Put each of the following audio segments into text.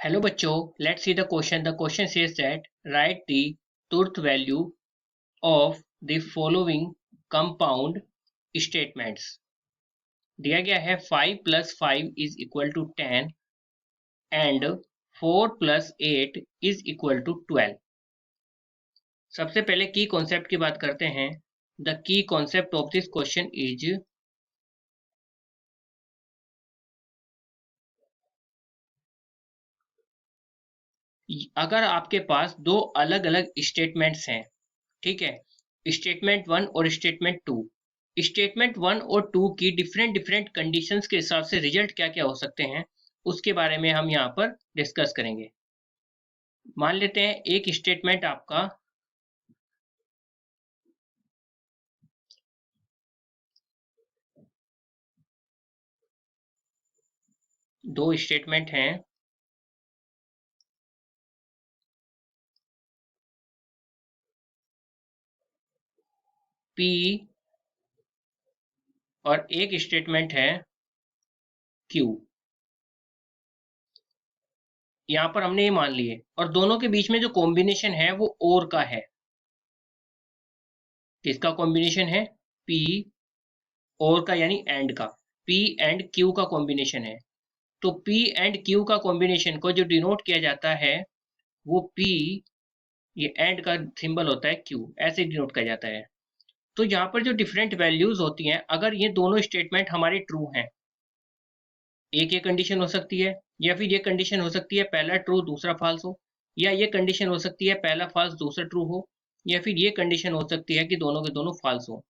Hello बच्चों, let's see the question. The question says that write the truth value of the following compound statements. दिया गया है 5 + 5 = 10 and 4 + 8 = 12. सबसे पहले की कॉन्सेप्ट की बात करते हैं. The key concept of this question is अगर आपके पास दो अलग अलग स्टेटमेंट्स हैं, ठीक है, स्टेटमेंट 1 और स्टेटमेंट 2. स्टेटमेंट 1 और 2 की डिफरेंट कंडीशंस के हिसाब से रिजल्ट क्या क्या हो सकते हैं उसके बारे में हम यहाँ पर डिस्कस करेंगे. मान लेते हैं एक स्टेटमेंट आपका दो स्टेटमेंट हैं P और एक स्टेटमेंट है Q. यहाँ पर हमने ये मान लिए और दोनों के बीच में जो कॉम्बिनेशन है वो और का है. किसका कॉम्बिनेशन है? P और का यानी एंड का. P एंड Q का कॉम्बिनेशन है. तो P एंड Q का कॉम्बिनेशन को जो डिनोट किया जाता है वो P, ये एंड का सिंबल होता है Q, ऐसे डिनोट किया जाता है. तो यहाँ पर जो डिफरेंट वैल्यूज होती हैं, अगर ये दोनों स्टेटमेंट हमारे ट्रू हैं, एक ये कंडीशन हो सकती है या फिर ये कंडीशन हो सकती है पहला ट्रू दूसरा फॉल्स हो, या ये कंडीशन हो सकती है पहला फॉल्स दूसरा ट्रू हो, या फिर ये कंडीशन हो सकती है कि दोनों के दोनों फॉल्स हो.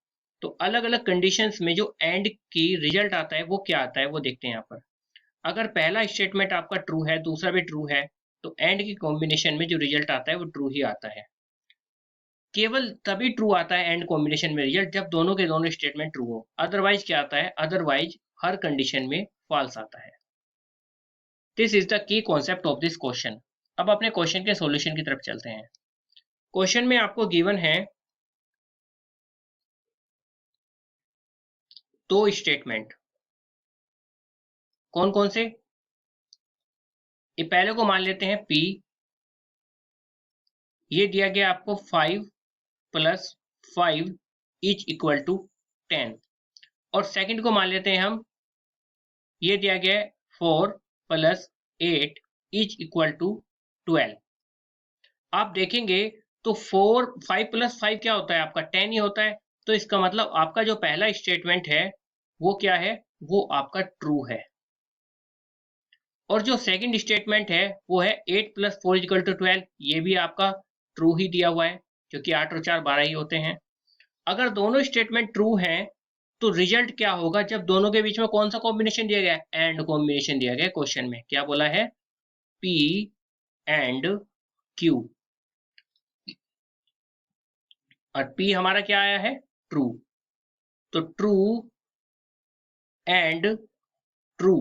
तो अलग अलग कंडीशंस में जो एंड की रिजल्ट आता है वो क्या आता है वो देखते हैं यहाँ पर. अगर पहला स्टेटमेंट आपका ट्रू है, दूसरा भी ट्रू है, तो एंड की कॉम्बिनेशन में जो रिजल्ट आता है वो ट्रू ही आता है. केवल तभी ट्रू आता है एंड कॉम्बिनेशन में रिजल्ट जब दोनों के दोनों स्टेटमेंट ट्रू हो. अदरवाइज क्या आता है? अदरवाइज हर कंडीशन में फॉल्स आता है. This is the key concept of this question. अब अपने क्वेश्चन के सॉल्यूशन की तरफ चलते हैं. क्वेश्चन में आपको गिवन है दो स्टेटमेंट. कौन कौन से? ये पहले को मान लेते हैं P. ये दिया गया आपको 5 + 5 = 10. और सेकंड को मान लेते हैं हम, ये दिया गया 4 + 8 = 12. आप देखेंगे तो 5 + 5 क्या होता है आपका? 10 ही होता है. तो इसका मतलब आपका जो पहला स्टेटमेंट है वो क्या है? वो आपका ट्रू है. और जो सेकंड स्टेटमेंट है वो है 8 + 4 = 12. ये भी आपका ट्रू ही दिया हुआ है क्योंकि 8 और 4 12 ही होते हैं. अगर दोनों स्टेटमेंट ट्रू हैं तो रिजल्ट क्या होगा जब दोनों के बीच में कौन सा कॉम्बिनेशन दिया गया है? एंड कॉम्बिनेशन दिया गया है. क्वेश्चन में क्या बोला है? P and Q. और P हमारा क्या आया है? ट्रू. तो ट्रू एंड ट्रू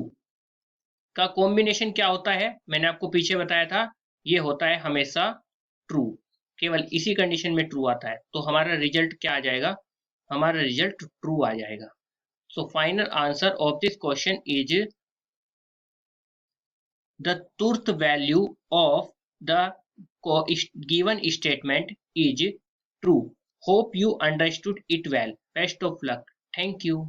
का कॉम्बिनेशन क्या होता है? मैंने आपको पीछे बताया था, ये होता है हमेशा ट्रू. केवल इसी कंडीशन में ट्रू आता है. तो हमारा रिजल्ट क्या आ जाएगा? हमारा रिजल्ट ट्रू आ जाएगा. So final answer of this question is the truth value of the given statement is true. Hope you understood it well. Best of luck. Thank you.